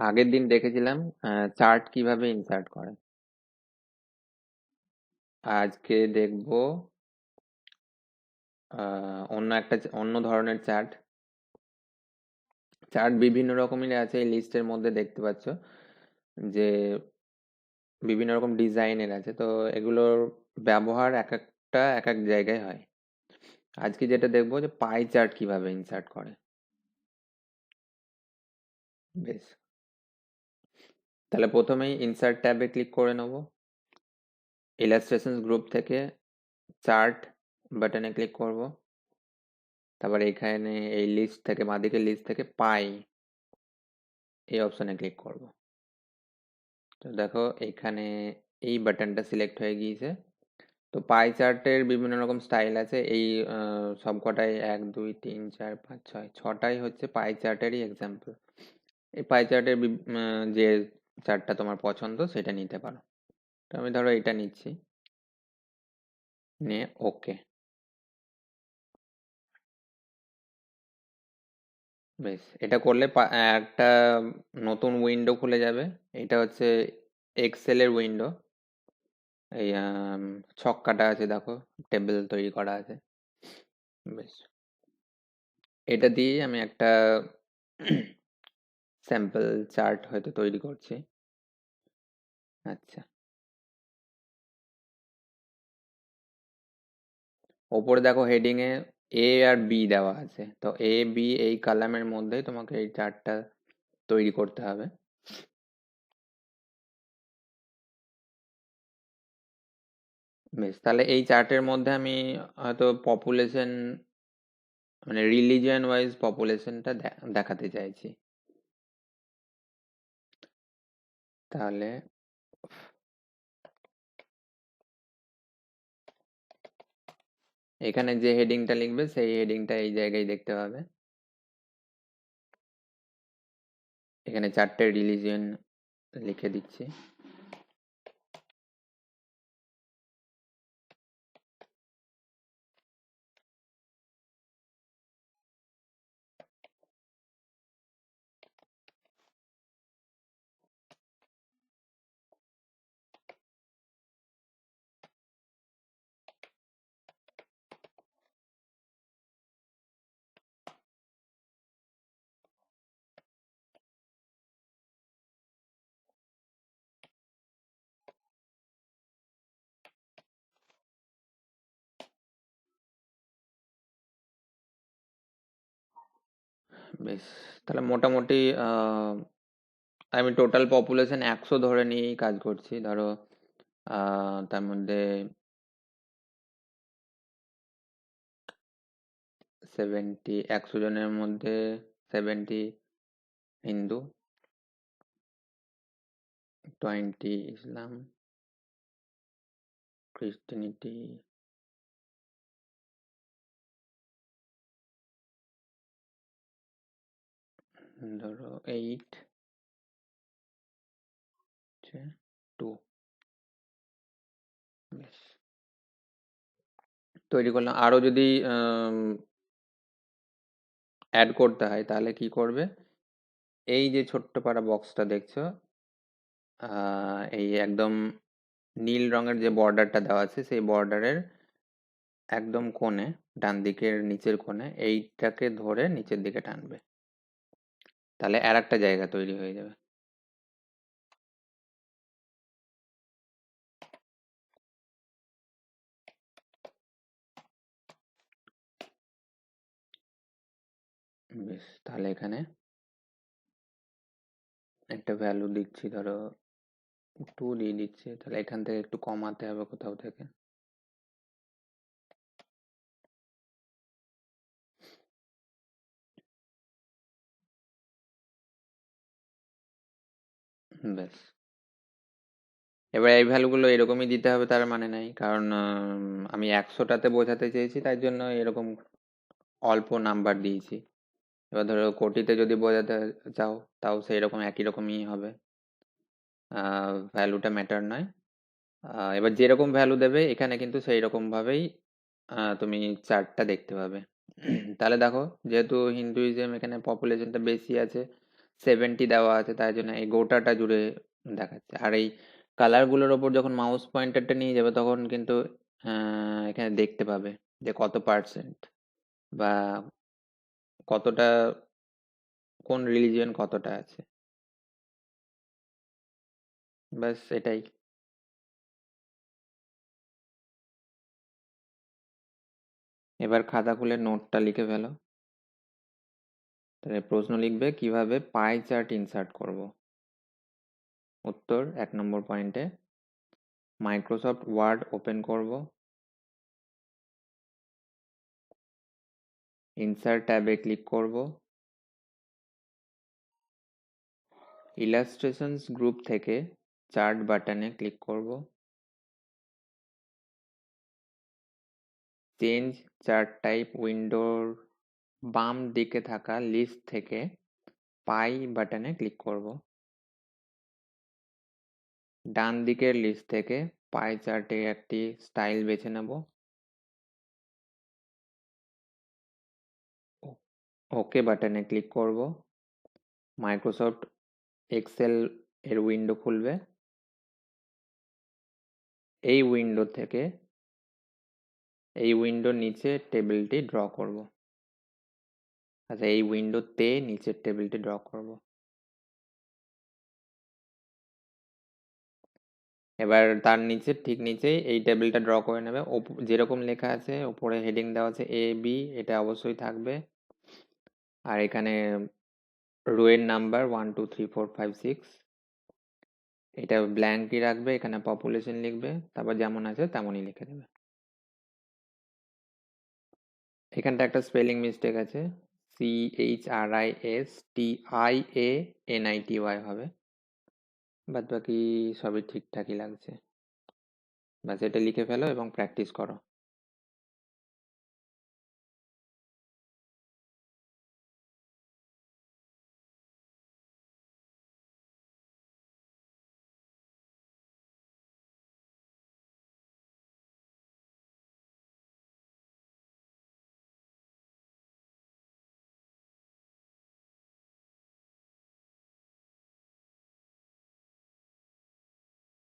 আগের দিন দেখেছিলাম চার্ট কিভাবে ইনসার্ট করে। আজকে দেখবো অন্য ধরনের চার্ট। চার্ট বিভিন্ন রকমের আছে, এই লিস্টের মধ্যে দেখতে পাচ্ছ যে বিভিন্ন রকম ডিজাইনের আছে। তো এগুলোর ব্যবহার এক একটা এক এক জায়গায় হয়। আজকে যেটা দেখবো যে পাই চার্ট কিভাবে ইনসার্ট করে। বেশ, তাহলে প্রথমেই ইনসার্ট ট্যাবে ক্লিক করে নেবো। ইলাস্ট্রেশন গ্রুপ থেকে চার্ট বাটনে ক্লিক করব। তারপর এখানে এই লিস্ট থেকে বাঁদিকে লিস্ট থেকে পাই এই অপশনে ক্লিক করব। তো দেখো এখানে এই বাটনটা সিলেক্ট হয়ে গিয়েছে। তো পাই চার্টের বিভিন্ন রকম স্টাইল আছে। এই সবকটাই 1 2 3 4 5 6 ছটাই হচ্ছে পাই চার্টেরই এক্সাম্পল। এই পাই চার্টের যে চার্টটা তোমার পছন্দ সেটা নিতে পারো। তো আমি ধরো এটা নিচ্ছি, নিয়ে ওকে। বেশ, এটা করলে একটা নতুন উইন্ডো খুলে যাবে। এটা হচ্ছে এক্সেলের উইন্ডো। এই ছক্কাটা আছে, দেখো টেবিল তৈরি করা আছে। বেশ, এটা দিয়ে আমি একটা স্যাম্পল চার্ট হয়তো তৈরি করছি। আচ্ছা, ওপরে দেখো হেডিং এ আর বি দেওয়া আছে। তো বি এই কলামের মধ্যেই তোমাকে এই চার্টটা তৈরি করতে হবে। বেশ, তাহলে এই চার্টের মধ্যে আমি হয়তো পপুলেশন, মানে রিলিজিয়ন ওয়াইজ পপুলেশনটা দেখাতে চাইছি। তাহলে এখানে যে হেডিংটা লিখবে সেই হেডিংটা এই জায়গায় দেখতে পাবে। এখানে 4টে রিলিজিয়ন লিখে দিচ্ছি। বেশ, তাহলে মোটামুটি আমি টোটাল পপুলেশন 100 ধরে নিয়েই কাজ করছি। ধরো তার মধ্যে 100 জনের মধ্যে 70 হিন্দু, 20 ইসলাম, ক্রিশ্চিয়ানিটি, ধরো 2। বেশ, তৈরি করলাম। আরো যদি অ্যাড করতে হয় তাহলে কি করবে, এই যে ছোট্ট পারা বক্সটা দেখছো, এই একদম নীল রঙের যে বর্ডারটা দেওয়া আছে সেই বর্ডারের একদম কোণে, ডান দিকের নিচের কোণে এইটাকে ধরে নিচের দিকে টানবে। তাহলে আর একটা জায়গা তৈরি হয়ে যাবে। বেশ, তাহলে এখানে একটা ভ্যালু দিচ্ছি, ধরো 2 দিয়ে দিচ্ছি। তাহলে এখান থেকে একটু কমাতে হবে কোথাও থেকে। বেশ, এবার এই ভ্যালুগুলো এরকমই দিতে হবে তার মানে নাই, কারণ আমি 100টাতে বোঝাতে চেয়েছি, তাই জন্য এরকম অল্প নাম্বার দিয়েছি। এবার ধরো কোটিতে যদি বোঝাতে চাও তাও সেই রকম একই রকমই হবে। ভ্যালুটা ম্যাটার নয়। এবার যেরকম ভ্যালু দেবে এখানে কিন্তু সেই রকম ভাবেই তুমি চার্টটা দেখতে পাবে। তাহলে দেখো, যেহেতু হিন্দুইজম এখানে পপুলেশনটা বেশি আছে, 70 দেওয়া আছে, তাই জন্য এই গোটাটা জুড়ে দেখাচ্ছে। আর এই কালারগুলোর ওপর যখন মাউস পয়েন্টারটা নিয়ে যাবে তখন কিন্তু এখানে দেখতে পাবে যে কত পার্সেন্ট বা কতটা, কোন রিলিজিয়ন কতটা আছে। ব্যাস এটাই। এবার খাতা খুলে নোটটা লিখে ফেলো। তাহলে প্রশ্ন লিখবে কিভাবে পাই চার্ট ইনসার্ট করব। উত্তর 1 নম্বর পয়েন্টে মাইক্রোসফট ওয়ার্ড ওপেন করব, ইনসার্ট ট্যাবে ক্লিক করব, ইলাস্ট্রেশনস গ্রুপ থেকে চার্ট বাটনে ক্লিক করব, চেঞ্জ চার্ট টাইপ উইন্ডোর বাম দিকে থাকা লিস্ট থেকে পাই বাটনে ক্লিক করব, ডান দিকের লিস্ট থেকে পাই চার্টে একটি স্টাইল বেছে নেব, ওকে বাটনে ক্লিক করব, মাইক্রোসফট এক্সেল এর উইন্ডো খুলবে। এই উইন্ডোর নিচে টেবিলটি ড্র করব। আচ্ছা, এই উইন্ডোতে নিচের টেবিলটি ড্র করব। এবার তার নিচে ঠিক নিচেই এই টেবিলটা ড্র করে নেবে। যেরকম লেখা আছে উপরে হেডিং দেওয়া আছে এ বি, এটা অবশ্যই থাকবে। আর এখানে রো এর নাম্বার 1 2 3 4 5 6 এটা ব্ল্যাঙ্কই রাখবে। এখানে পপুলেশন লিখবে, তারপর যেমন আছে তেমনই লিখে দেবে। এখানটা একটা স্পেলিং মিস্টেক আছে, CHRISTIANITY হবে। বাদ বাকি সবই ঠিকঠাকই লাগছে। ব্যাস এটা লিখে ফেলো এবং প্র্যাকটিস করো।